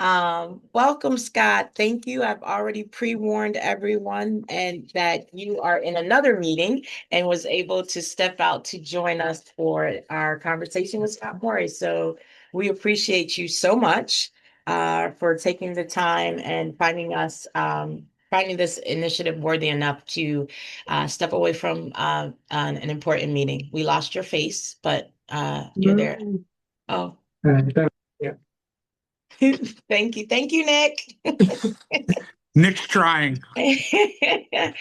Welcome, Scott. Thank you. I've already pre-warned everyone and that you are in another meeting and was able to step out to join us for our conversation with Scott Mory. So we appreciate you so much for taking the time and finding this initiative worthy enough to step away from an important meeting. We lost your face, but you're there. Mm. Oh, Yeah. thank you. Thank you, Nick. Nick's trying. Can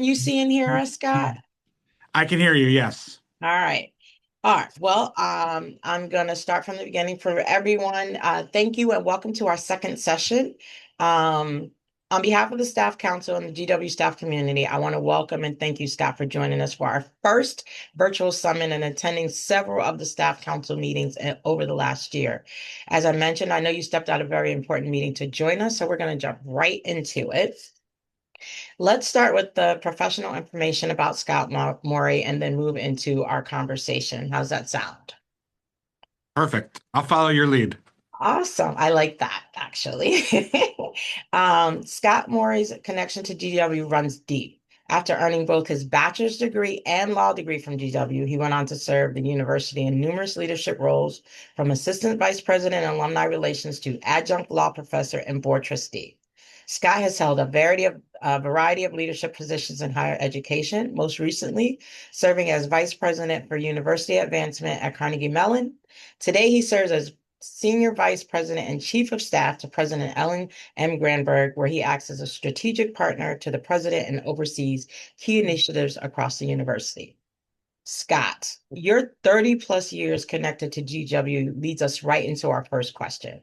you see and hear us, Scott? I can hear you, yes. All right. All right. Well, I'm going to start from the beginning for everyone. Thank you and welcome to our second session. Um, on behalf of the Staff Council and the GW staff community, I want to welcome and thank you, Scott, for joining us for our first virtual summit and attending several of the Staff Council meetings over the last year. As I mentioned, I know you stepped out a very important meeting to join us, so we're going to jump right into it. Let's start with the professional information about Scott Mory and then move into our conversation. How's that sound? Perfect. I'll follow your lead. Awesome. I like that actually. Scott Mory's connection to GW runs deep. After earning both his bachelor's degree and law degree from GW, he went on to serve the university in numerous leadership roles, from assistant vice president and alumni relations to adjunct law professor and board trustee. Scott has held a variety of leadership positions in higher education, most recently serving as vice president for university advancement at Carnegie Mellon. Today, he serves as Senior Vice President and Chief of Staff to President Ellen M. Granberg, where he acts as a strategic partner to the president and oversees key initiatives across the university. Scott, your 30 plus years connected to GW leads us right into our first question.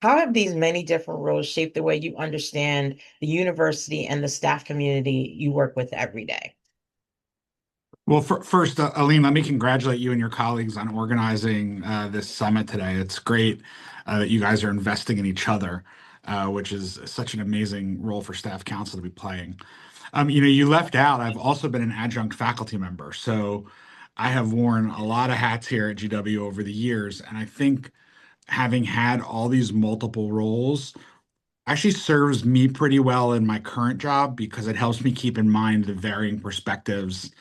How have these many different roles shaped the way you understand the university and the staff community you work with every day? Well, first, Aline, let me congratulate you and your colleagues on organizing this summit today. It's great that you guys are investing in each other, which is such an amazing role for staff council to be playing. You left out, I've also been an adjunct faculty member. So I have worn a lot of hats here at GW over the years. And I think having had all these multiple roles actually serves me pretty well in my current job because it helps me keep in mind the varying perspectives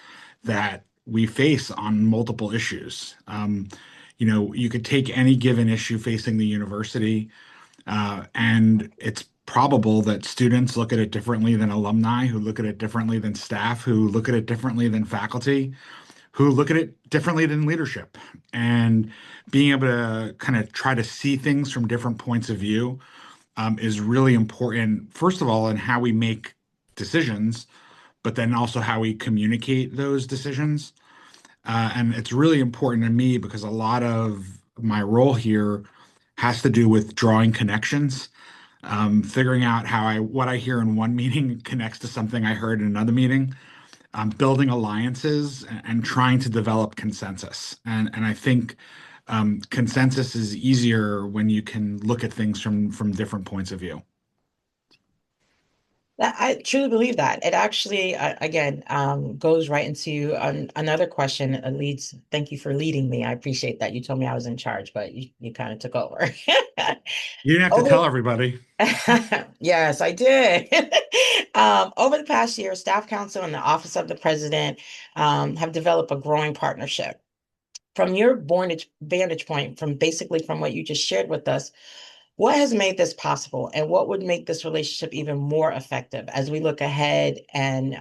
that we face on multiple issues. You could take any given issue facing the university, and it's probable that students look at it differently than alumni, who look at it differently than staff, who look at it differently than faculty, who look at it differently than leadership. And being able to kind of try to see things from different points of view is really important, first of all, in how we make decisions, but then also how we communicate those decisions. And it's really important to me because a lot of my role here has to do with drawing connections, figuring out what I hear in one meeting connects to something I heard in another meeting, building alliances and trying to develop consensus. And I think consensus is easier when you can look at things from different points of view. I truly believe that. It actually, again, goes right into another question. Leads. Thank you for leading me. I appreciate that. You told me I was in charge, but you kind of took over. You didn't have to Over tell everybody. Yes, I did. Over the past year, Staff Council and the Office of the President have developed a growing partnership. From your vantage point, from what you just shared with us, what has made this possible, and what would make this relationship even more effective as we look ahead and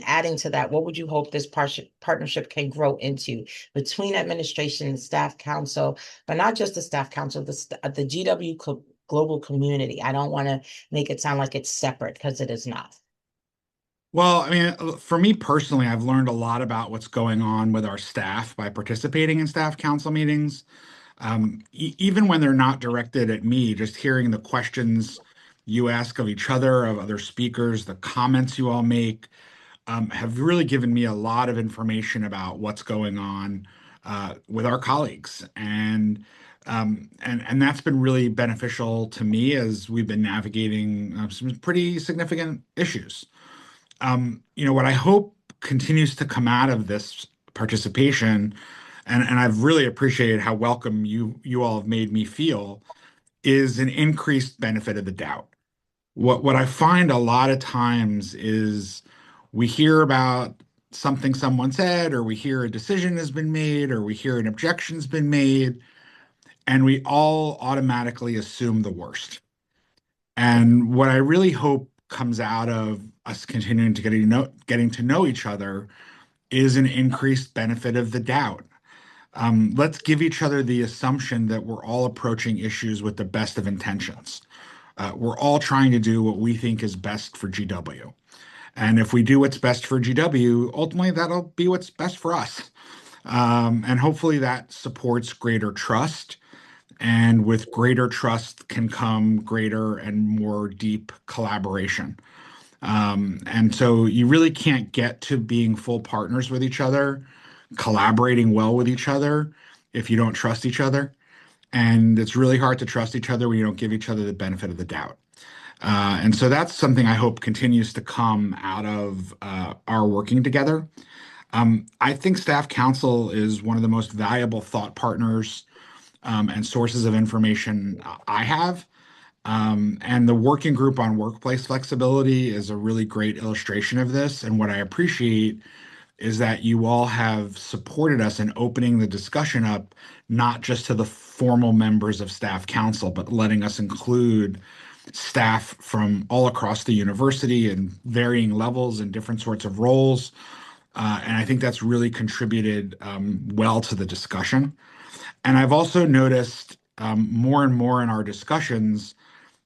adding to that, what would you hope this partnership can grow into between administration and staff council, but not just the staff council, the GW global community? I don't want to make it sound like it's separate because it is not. Well, I mean, for me personally, I've learned a lot about what's going on with our staff by participating in staff council meetings. Even when they're not directed at me, just hearing the questions you ask of each other, of other speakers, the comments you all make, have really given me a lot of information about what's going on with our colleagues, and that's been really beneficial to me as we've been navigating some pretty significant issues. What I hope continues to come out of this participation, and I've really appreciated how welcome you all have made me feel, is an increased benefit of the doubt. What I find a lot of times is we hear about something someone said, or we hear a decision has been made, or we hear an objection's been made, and we all automatically assume the worst. And what I really hope comes out of us continuing to getting to know each other is an increased benefit of the doubt. Let's give each other the assumption that we're all approaching issues with the best of intentions. We're all trying to do what we think is best for GW. And if we do what's best for GW, ultimately that'll be what's best for us. And hopefully that supports greater trust. And with greater trust can come greater and more deep collaboration. And so you really can't get to being full partners with each other, collaborating well with each other, if you don't trust each other. And it's really hard to trust each other when you don't give each other the benefit of the doubt. And so that's something I hope continues to come out of our working together. I think staff council is one of the most valuable thought partners and sources of information I have. And the working group on workplace flexibility is a really great illustration of this. And what I appreciate is that you all have supported us in opening the discussion up, not just to the formal members of staff council, but letting us include staff from all across the university and varying levels and different sorts of roles. And I think that's really contributed well to the discussion. And I've also noticed more and more in our discussions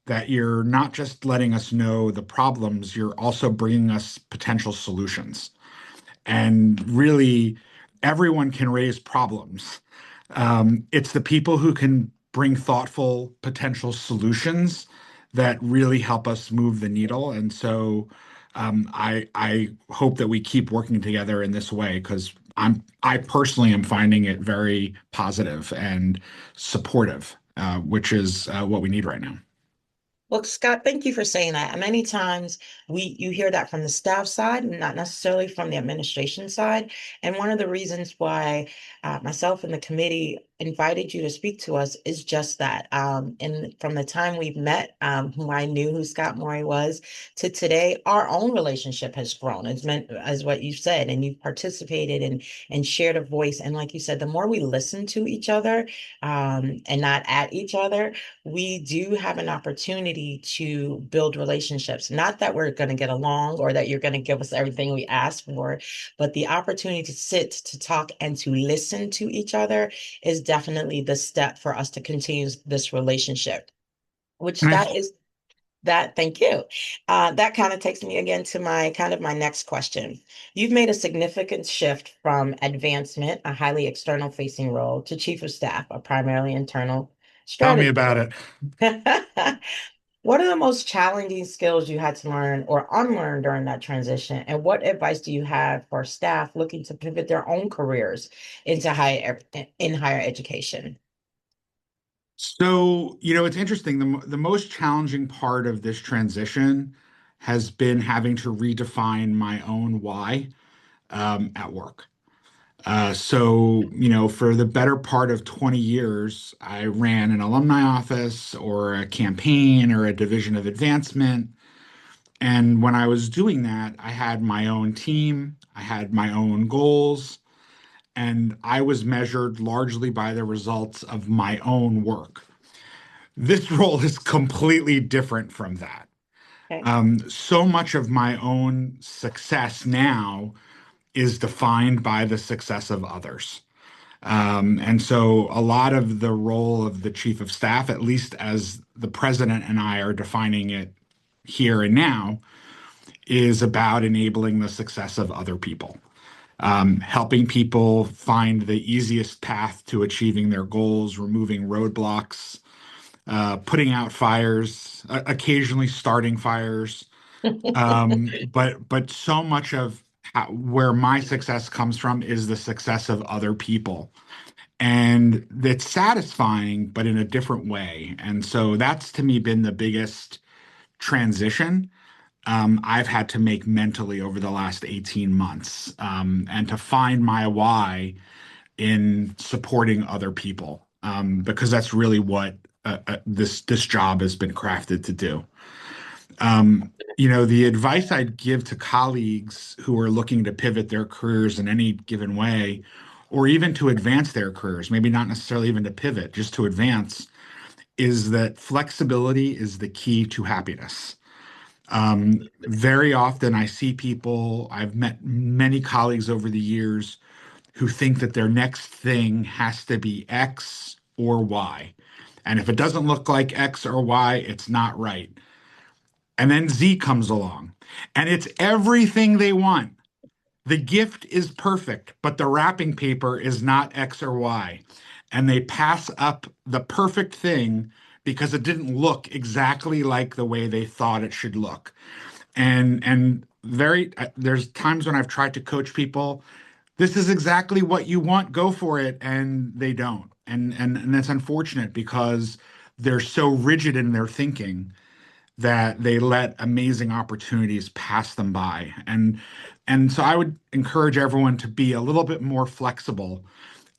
that you're not just letting us know the problems, you're also bringing us potential solutions. And really, everyone can raise problems. It's the people who can bring thoughtful potential solutions that really help us move the needle. And so I hope that we keep working together in this way because I personally am finding it very positive and supportive, which is what we need right now. Well, Scott, thank you for saying that. Many times you hear that from the staff side, and not necessarily from the administration side. And one of the reasons why myself and the committee invited you to speak to us is just that. And from the time we've met, who I knew who Scott Mory was, to today, our own relationship has grown. It's meant as what you said, and you've participated and shared a voice. And like you said, the more we listen to each other and not at each other, we do have an opportunity to build relationships. Not that we're going to get along or that you're going to give us everything we ask for, but the opportunity to sit, to talk, and to listen to each other is definitely the step for us to continue this relationship, which And I, that is that, thank you. That kind of takes me again to my next question. You've made a significant shift from advancement, a highly external facing role, to chief of staff, a primarily internal tell me strategy about role. it. What are the most challenging skills you had to learn or unlearn during that transition? And what advice do you have for staff looking to pivot their own careers into higher education? So, it's interesting. The most challenging part of this transition has been having to redefine my own why at work. So, for the better part of 20 years, I ran an alumni office or a campaign or a division of advancement. And when I was doing that, I had my own team, I had my own goals, and I was measured largely by the results of my own work. This role is completely different from that. Okay. So much of my own success now is defined by the success of others. And so a lot of the role of the chief of staff, at least as the president and I are defining it here and now, is about enabling the success of other people, helping people find the easiest path to achieving their goals, removing roadblocks, putting out fires, occasionally starting fires. But so much of where my success comes from is the success of other people. And it's satisfying, but in a different way. And so that's to me been the biggest transition I've had to make mentally over the last 18 months, and to find my why in supporting other people, because that's really what this job has been crafted to do. The advice I'd give to colleagues who are looking to pivot their careers in any given way, or even to advance their careers, maybe not necessarily even to pivot, just to advance, is that flexibility is the key to happiness. Very often I see people, I've met many colleagues over the years who think that their next thing has to be X or Y. And if it doesn't look like X or Y, it's not right. And then Z comes along and it's everything they want. The gift is perfect, but the wrapping paper is not X or Y. And they pass up the perfect thing because it didn't look exactly like the way they thought it should look. And there's times when I've tried to coach people, this is exactly what you want, go for it, and they don't. And that's unfortunate because they're so rigid in their thinking that they let amazing opportunities pass them by. And so I would encourage everyone to be a little bit more flexible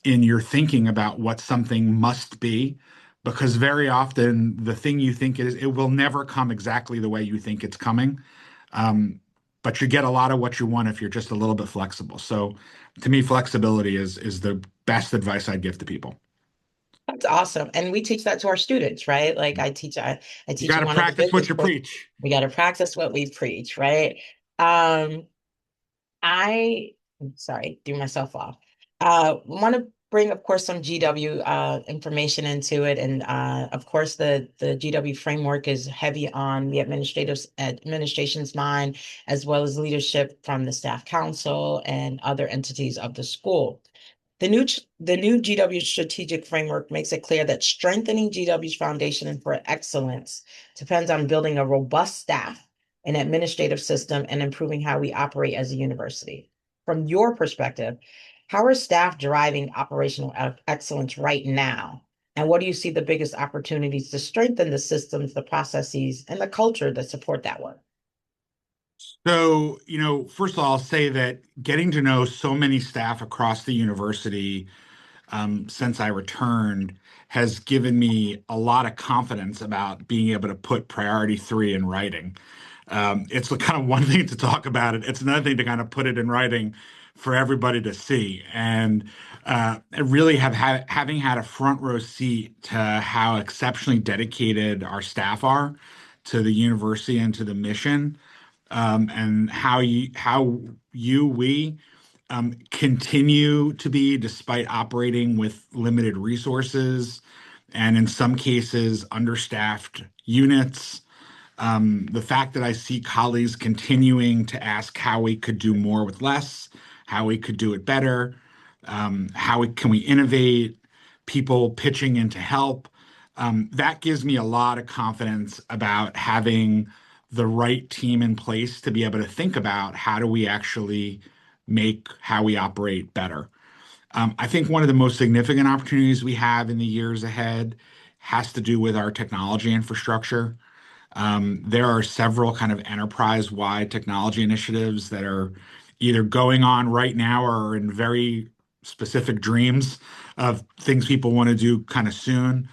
in your thinking about what something must be, because very often the thing you think it is, it will never come exactly the way you think it's coming. Um, but you get a lot of what you want if you're just a little bit flexible. So to me, flexibility is the best advice I'd give to people. That's awesome. And we teach that to our students, right? Like I You teach got in to one of the practice what business you courses. preach. We got to practice what we preach, right? Um, I, sorry, threw myself off. Want to bring, of course, some GW information into it, and of course, the GW framework is heavy on the administration's mind, as well as leadership from the staff council and other entities of the school. The new GW strategic framework makes it clear that strengthening GW's foundation for excellence depends on building a robust staff, an administrative system, and improving how we operate as a university. From your perspective, how are staff driving operational excellence right now? And what do you see the biggest opportunities to strengthen the systems, the processes, and the culture that support that work? So, first of all, I'll say that getting to know so many staff across the university since I returned has given me a lot of confidence about being able to put priority three in writing. It's kind of one thing to talk about it. It's another thing to kind of put it in writing for everybody to see. And I really having had a front row seat to how exceptionally dedicated our staff are to the university and to the mission, and we continue to be, despite operating with limited resources and in some cases understaffed units. The fact that I see colleagues continuing to ask how we could do more with less, how we could do it better, can we innovate, people pitching in to help. That gives me a lot of confidence about having the right team in place to be able to think about how do we actually make how we operate better. I think one of the most significant opportunities we have in the years ahead has to do with our technology infrastructure. There are several kind of enterprise-wide technology initiatives that are either going on right now or are in very specific dreams of things people want to do kind of soon.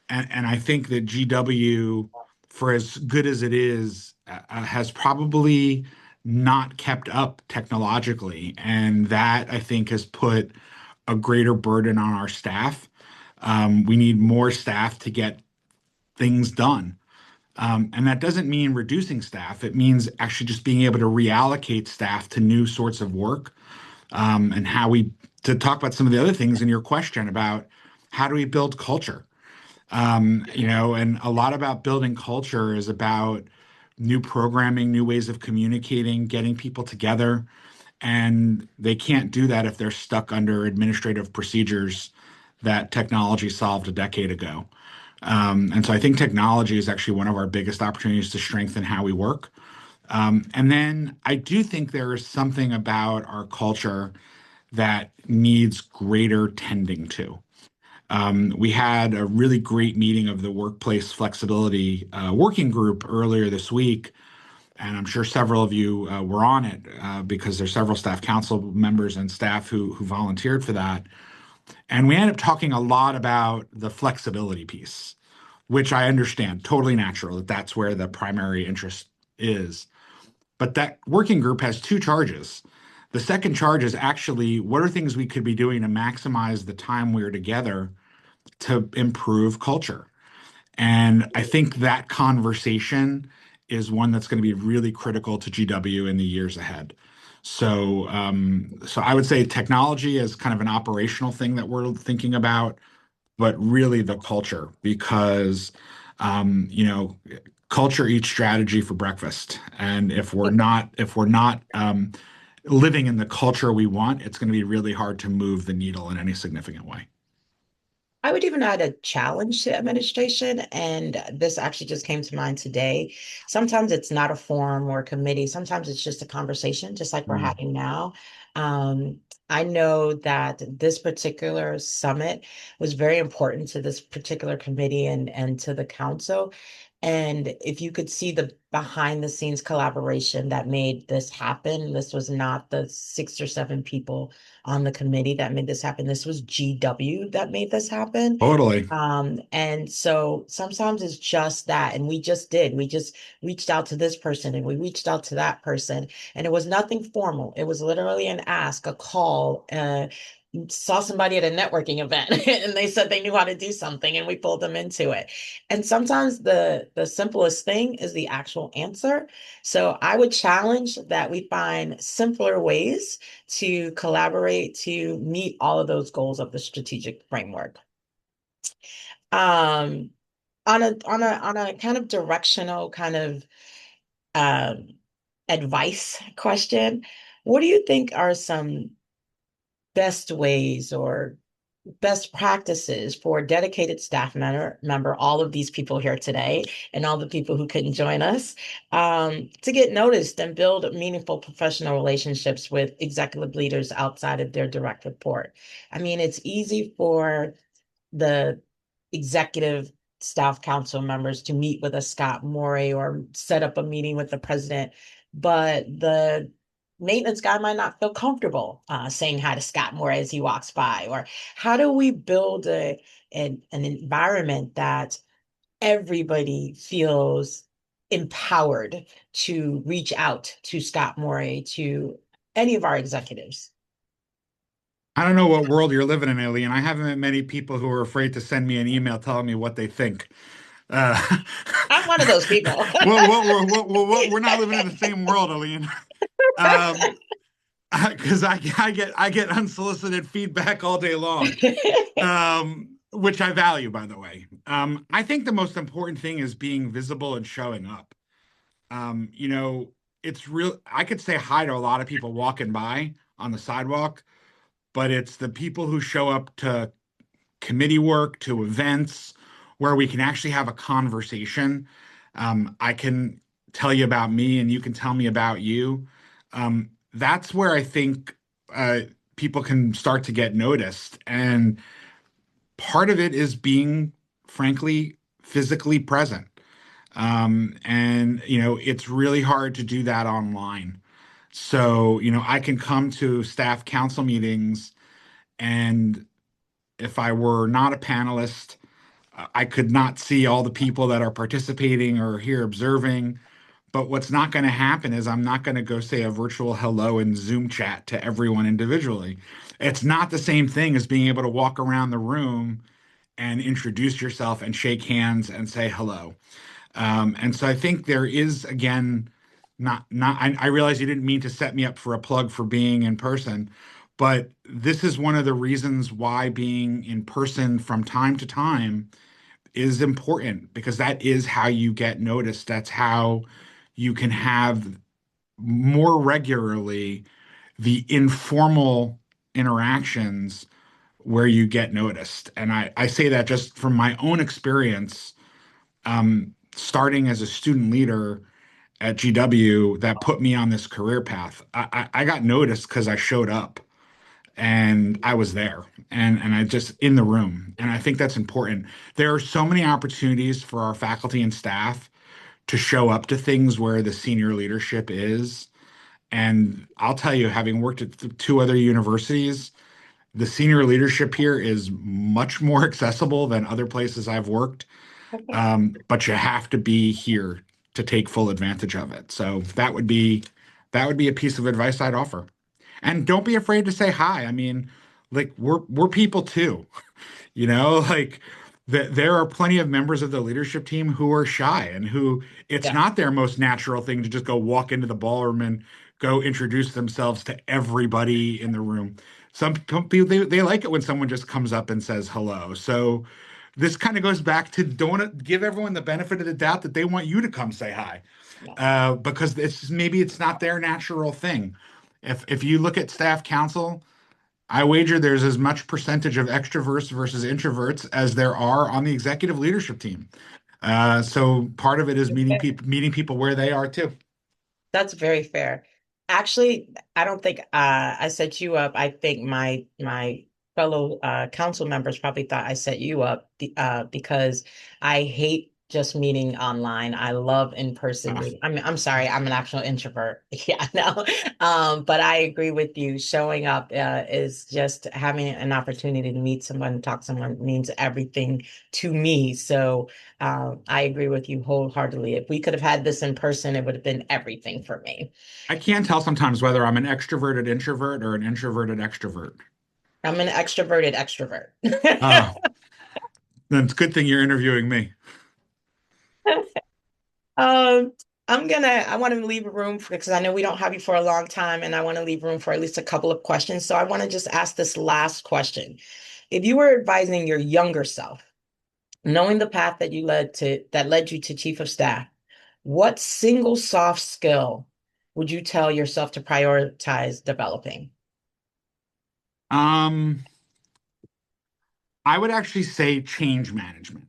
And I think that GW, for as good as it is, has probably not kept up technologically. And that I think has put a greater burden on our staff. We need more staff to get things done. And that doesn't mean reducing staff. It means actually just being able to reallocate staff to new sorts of work, and to talk about some of the other things in your question about how do we build culture. And a lot about building culture is about new programming, new ways of communicating, getting people together. And they can't do that if they're stuck under administrative procedures that technology solved a decade ago. And so I think technology is actually one of our biggest opportunities to strengthen how we work. And then I do think there is something about our culture that needs greater tending to. We had a really great meeting of the workplace flexibility working group earlier this week, and I'm sure several of you were on it because there's several staff council members and staff who volunteered for that. And we ended up talking a lot about the flexibility piece. which I understand, totally natural that that's where the primary interest is. But that working group has two charges. The second charge is actually what are things we could be doing to maximize the time we're together to improve culture? And I think that conversation is one that's going to be really critical to GW in the years ahead. So I would say technology is kind of an operational thing that we're thinking about, but really the culture, because you know, culture eats strategy for breakfast. And if we're not living in the culture we want, it's going to be really hard to move the needle in any significant way. I would even add a challenge to administration, and this actually just came to mind today. Sometimes it's not a forum or a committee. Sometimes it's just a conversation, just like we're Mm. having now. Um, I know that this particular summit was very important to this particular committee and to the council. And if you could see the behind the scenes collaboration that made this happen, this was not the 6 or 7 people on the committee that made this happen. This was GW that made this happen. Totally. And so sometimes it's just that. And we just did. We just reached out to this person and we reached out to that person. And it was nothing formal. It was literally an ask, a call. Saw somebody at a networking event and they said they knew how to do something and we pulled them into it. And sometimes the simplest thing is the actual answer. So I would challenge that we find simpler ways to collaborate to meet all of those goals of the strategic framework. Um, on a kind of directional kind of um, advice question, what do you think are some best ways or best practices for dedicated staff member, all of these people here today and all the people who couldn't join us, to get noticed and build meaningful professional relationships with executive leaders outside of their direct report? I mean, it's easy for the executive staff council members to meet with a Scott Mory or set up a meeting with the president, but the maintenance guy might not feel comfortable saying hi to Scott Moore as he walks by. Or how do we build an environment that everybody feels empowered to reach out to Scott Moore, to any of our executives? I don't know what world you're living in, Alien. I haven't met many people who are afraid to send me an email telling me what they think. Uh, I'm one of those people. we're not living in the same world, Alien. Um, because I get unsolicited feedback all day long, which I value, by the way. I think the most important thing is being visible and showing up. You know, it's real. I could say hi to a lot of people walking by on the sidewalk, but it's the people who show up to committee work, to events where we can actually have a conversation. I can tell you about me and you can tell me about you. That's where I think uh, people can start to get noticed. And part of it is being, frankly, physically present. And, you know, it's really hard to do that online. So, you know, I can come to staff council meetings, and if I were not a panelist, I could not see all the people that are participating or here observing. But what's not going to happen is I'm not going to go say a virtual hello in Zoom chat to everyone individually. It's not the same thing as being able to walk around the room and introduce yourself and shake hands and say hello. And so I think there is, again, I realize you didn't mean to set me up for a plug for being in person, but this is one of the reasons why being in person from time to time is important, because that is how you get noticed. That's how you can have more regularly the informal interactions where you get noticed. And I say that just from my own experience, starting as a student leader at GW that put me on this career path. I got noticed because I showed up and I was there and I just in the room. And I think that's important. There are so many opportunities for our faculty and staff to show up to things where the senior leadership is. And I'll tell you, having worked at two other universities, the senior leadership here is much more accessible than other places I've worked. but you have to be here to take full advantage of it. So that would be a piece of advice I'd offer. And don't be afraid to say hi. I mean, like we're people too. You know, like there are plenty of members of the leadership team who are shy and who it's Yeah. not their most natural thing to just go walk into the ballroom and go introduce themselves to everybody in the room. Some people they like it when someone just comes up and says hello. So this kind of goes back to don't give everyone the benefit of the doubt that they want you to come say hi, Yeah. because maybe it's not their natural thing. If you look at staff council, I wager there's as much percentage of extroverts versus introverts as there are on the executive leadership team. So part of it is meeting people where they are too. That's very fair. Actually, I don't think I set you up. I think my fellow council members probably thought I set you up because I hate just meeting online. I love in-person Uh, meeting. I mean, I'm sorry, I'm an actual introvert. Yeah, no. But I agree with you. Showing up is just having an opportunity to meet someone, talk to someone means everything to me. So I agree with you wholeheartedly. If we could have had this in person, it would have been everything for me. I can't tell sometimes whether I'm an extroverted introvert or an introverted extrovert. I'm an extroverted extrovert. Uh, then it's a good thing you're interviewing me. Um, I want to leave a room for, because I know we don't have you for a long time, and I want to leave room for at least a couple of questions. So I want to just ask this last question. If you were advising your younger self, knowing the path that led you to chief of staff, what single soft skill would you tell yourself to prioritize developing? Um, I would actually say change management.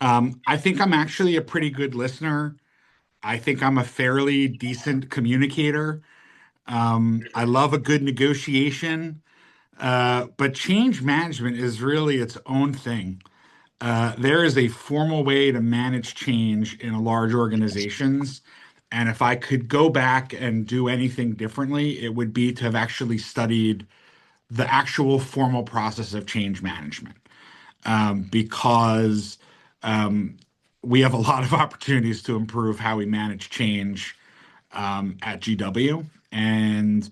I think I'm actually a pretty good listener. I think I'm a fairly decent communicator. I love a good negotiation, but change management is really its own thing. There is a formal way to manage change in large organizations. And if I could go back and do anything differently, it would be to have actually studied the actual formal process of change management, because um, we have a lot of opportunities to improve how we manage change at GW. And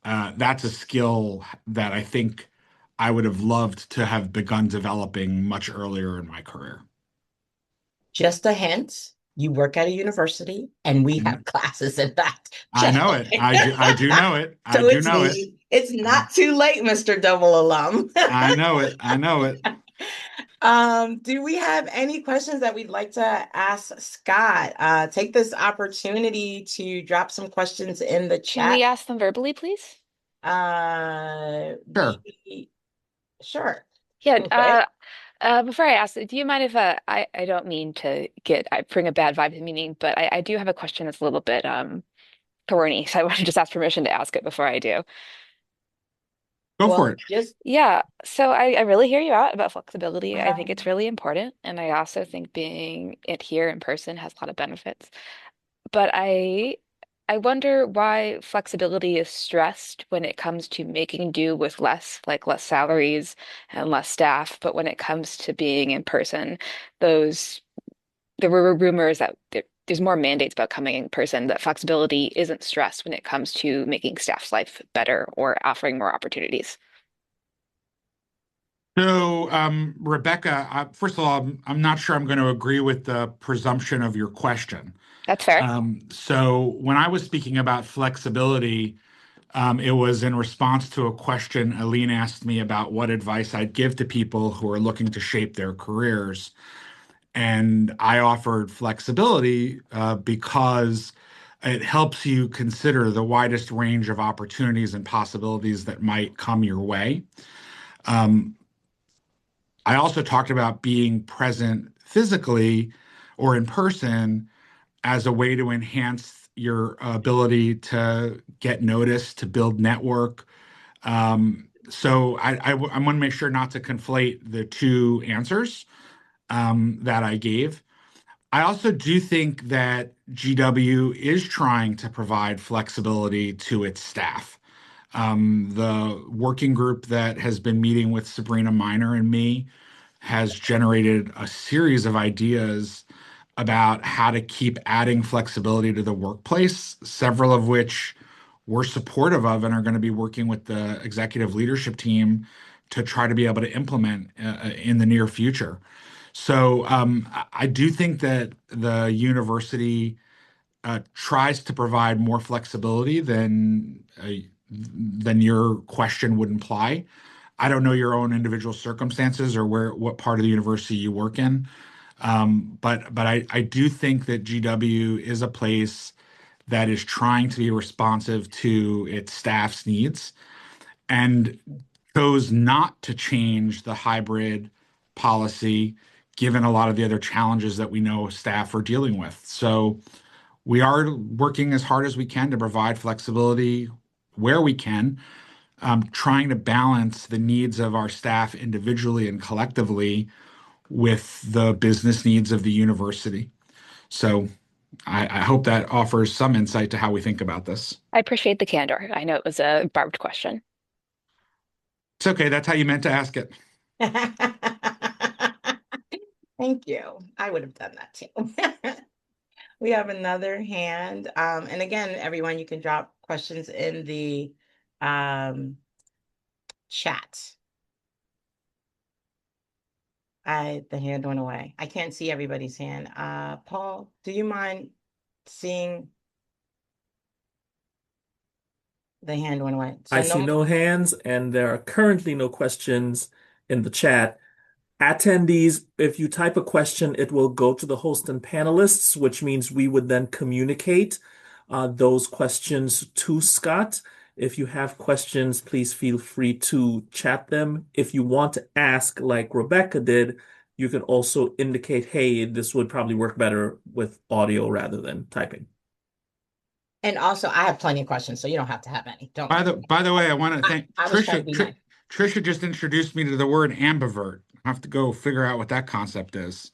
that's a skill that I think I would have loved to have begun developing much earlier in my career. Just a hint, you work at a university and we have Mhm. classes in that. I Just know a it. hint. I do know it. I So do know it. it's I, not too late, Mr. Double Alum. I know it. I know it. Do we have any questions that we'd like to ask Scott? Take this opportunity to drop some questions in the Can chat. we ask them verbally, please? Sure. Sure. Yeah, Okay. before I ask, do you mind if I don't mean to I bring a bad vibe to the meeting, but I do have a question that's a little bit thorny, so I want to just ask permission to ask it before I do. Go for Well, it. just Yeah, so I really hear you out about flexibility. I think it's um, really important, and I also think being it here in person has a lot of benefits. But I wonder why flexibility is stressed when it comes to making do with less, like less salaries and less staff. But when it comes to being in person, those there were rumors that there's more mandates about coming in person, that flexibility isn't stressed when it comes to making staff's life better or offering more opportunities. So, Rebecca, first of all, I'm not sure I'm going to agree with the presumption of your question. That's fair. So, when I was speaking about flexibility, it was in response to a question Aline asked me about what advice I'd give to people who are looking to shape their careers. And I offered flexibility because it helps you consider the widest range of opportunities and possibilities that might come your way. Um, I also talked about being present physically or in person as a way to enhance your ability to get noticed, to build network. So I want to make sure not to conflate the two answers that I gave. I also do think that GW is trying to provide flexibility to its staff. The working group that has been meeting with Sabrina Miner and me has generated a series of ideas about how to keep adding flexibility to the workplace, several of which we're supportive of and are going to be working with the executive leadership team to try to be able to implement in the near future. So I do think that the university tries to provide more flexibility than your question would imply. I don't know your own individual circumstances or what part of the university you work in, but I do think that GW is a place that is trying to be responsive to its staff's needs and chose not to change the hybrid policy, given a lot of the other challenges that we know staff are dealing with. So we are working as hard as we can to provide flexibility where we can, trying to balance the needs of our staff individually and collectively with the business needs of the university. So I hope that offers some insight to how we think about this. I appreciate the candor. I know it was a barbed question. It's okay. That's how you meant to ask it. Thank you. I would have done that too. We have another hand. And again, everyone, you can drop questions in the chat. The hand went away. I can't see everybody's hand. Paul, do you mind seeing the hand went away? I So see no, no hands, and there are currently no questions in the chat. Attendees, if you type a question, it will go to the host and panelists, which means we would then communicate those questions to Scott. If you have questions, please feel free to chat them. If you want to ask, like Rebecca did, you can also indicate, hey, this would probably work better with audio rather than typing. and also I have plenty of questions, so you don't have to have any. Don't worry. By the way, I want to thank I was trying to Trisha. be nice. Trisha just introduced me to the word ambivert. I have to go figure out what that concept is.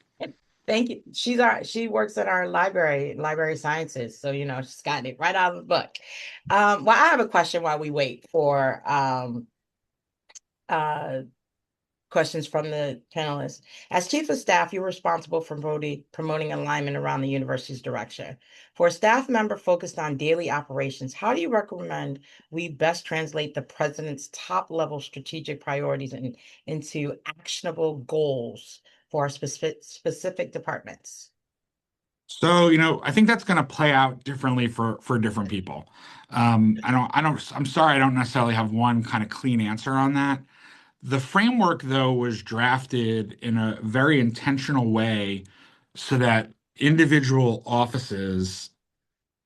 Thank you. She works at our library sciences. So, she's gotten it right out of the book. Well, I have a question while we wait for uh questions from the panelists. As chief of staff, you're responsible for promoting alignment around the university's direction. For a staff member focused on daily operations, how do you recommend we best translate the president's top level strategic priorities into actionable goals for our specific departments? So, I think that's going to play out differently for different people. I'm sorry, I don't necessarily have one kind of clean answer on that. The framework, though, was drafted in a very intentional way so that individual offices,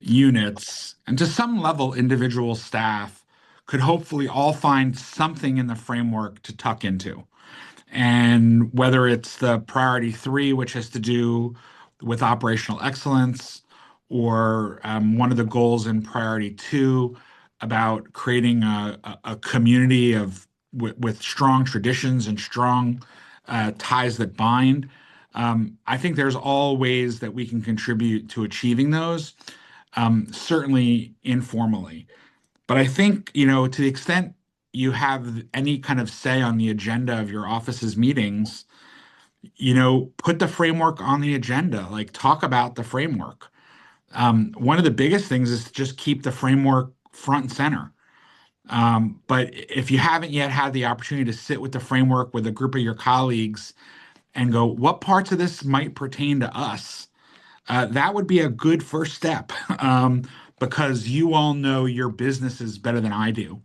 units, and to some level, individual staff could hopefully all find something in the framework to tuck into. And whether it's the priority three, which has to do with operational excellence, or one of the goals in priority two about creating a community with strong traditions and strong ties that bind. I think there's all ways that we can contribute to achieving those, certainly informally. But I think, to the extent you have any kind of say on the agenda of your office's meetings, put the framework on the agenda, like talk about the framework. One of the biggest things is to just keep the framework front and center. But if you haven't yet had the opportunity to sit with the framework with a group of your colleagues and go, what parts of this might pertain to us? That would be a good first step, because you all know your businesses better than I do.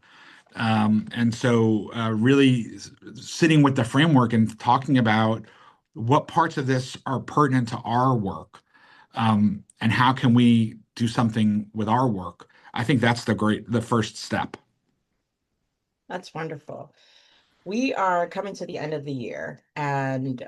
And so, really sitting with the framework and talking about what parts of this are pertinent to our work, and how can we do something with our work. I think that's the first step. That's wonderful. We are coming to the end of the year, and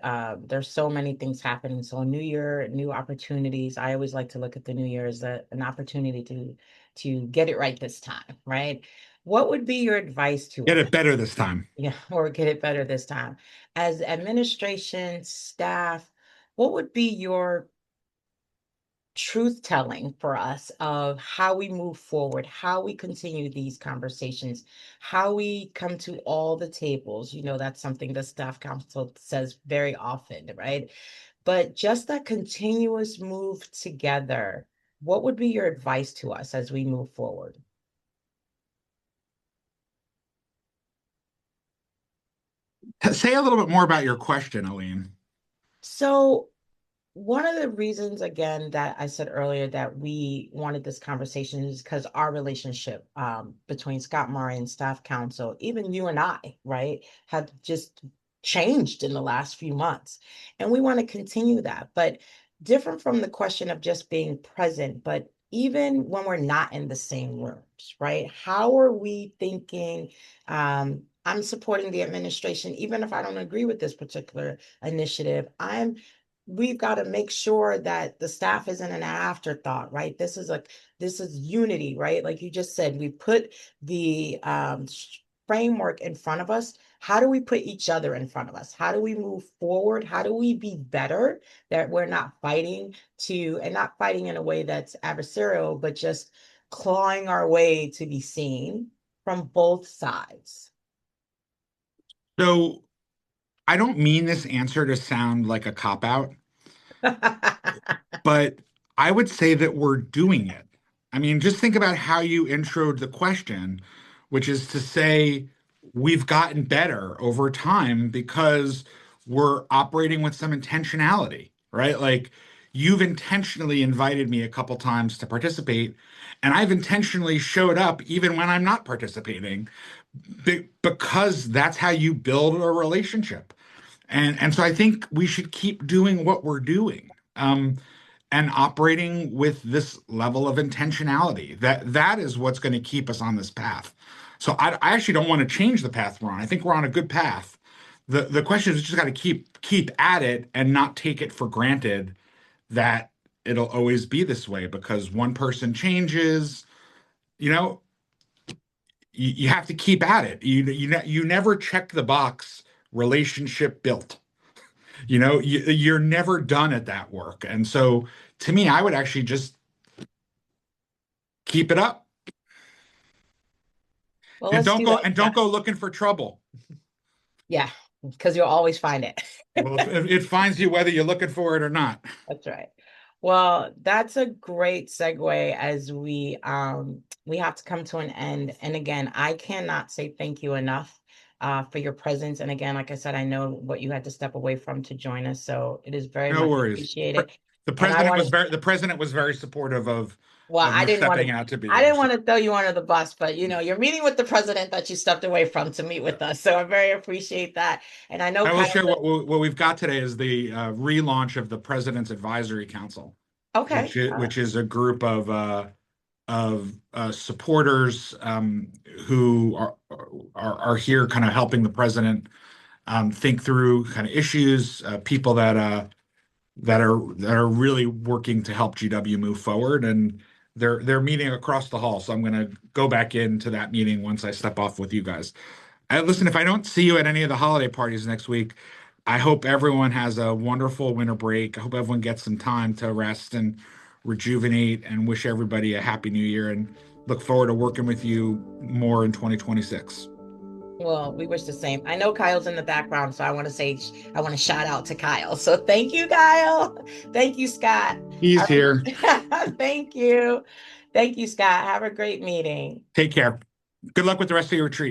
there's so many things happening. So, new year, new opportunities. I always like to look at the new year as an opportunity to get it right this time, right? What would be your advice to Get us? it better this time. Yeah, or get it better this time. As administration, staff, what would be your truth telling for us of how we move forward, how we continue these conversations, how we come to all the tables. You know, that's something the staff council says very often, right? But just that continuous move together, what would be your advice to us as we move forward? Say a little bit more about your question, Aline. So, one of the reasons, again, that I said earlier that we wanted this conversation is because our relationship between Scott Mory and staff council, even you and I, right, have just changed in the last few months. And we want to continue that. But different from the question of just being present, but even when we're not in the same rooms, right? How are we thinking? I'm supporting the administration, even if I don't agree with this particular initiative. We've got to make sure that the staff isn't an afterthought, right? This is unity, right? Like you just said, we put the framework in front of us. How do we put each other in front of us? How do we move forward? How do we be better, that we're not fighting to, and not fighting in a way that's adversarial, but just clawing our way to be seen from both sides? So I don't mean this answer to sound like a cop out, but I would say that we're doing it. I mean, just think about how you introed the question, which is to say we've gotten better over time because we're operating with some intentionality, right? Like you've intentionally invited me a couple times to participate, and I've intentionally showed up even when I'm not participating because that's how you build a relationship. And so I think we should keep doing what we're doing. And operating with this level of intentionality. That is what's going to keep us on this path. So I actually don't want to change the path we're on. I think we're on a good path. The question is just got to keep at it and not take it for granted that it'll always be this way because one person changes, you know, you have to keep at it. You never check the box relationship built. You're never done at that work. And so to me, I would actually just keep it up Well, and let's don't do go that, and don't Scott. go looking for trouble. Yeah, because you'll always find it. Well, it finds you whether you're looking for it or not. That's right. Well, that's a great segue as we have to come to an end. And again, I cannot say thank you enough for your presence. And again, like I said, I know what you had to step away from to join us, so it is very No much worries. appreciated. The And I president want was to very supportive well, of me stepping out to be I here. didn't So want to throw you under the bus, but you know, you're meeting with the president that you stepped away from to meet yeah. with us. So I very appreciate that. And I know I will Kyle. share what we've got today is the relaunch of the President's Advisory Council, Okay. which is a group of supporters who are here kind of helping the president think through kind of issues, people that are really working to help GW move forward, and they're meeting across the hall. So I'm going to go back into that meeting once I step off with you guys. Listen, if I don't see you at any of the holiday parties next week, I hope everyone has a wonderful winter break. I hope everyone gets some time to rest and rejuvenate, and wish everybody a happy new year and look forward to working with you more in 2026. Well, we wish the same. I know Kyle's in the background, so I want to shout out to Kyle. So thank you, Kyle. Thank you, Scott. All He's here. right. Thank you. Thank you, Scott. Have a great meeting. Take care. Good luck with the rest of your retreat.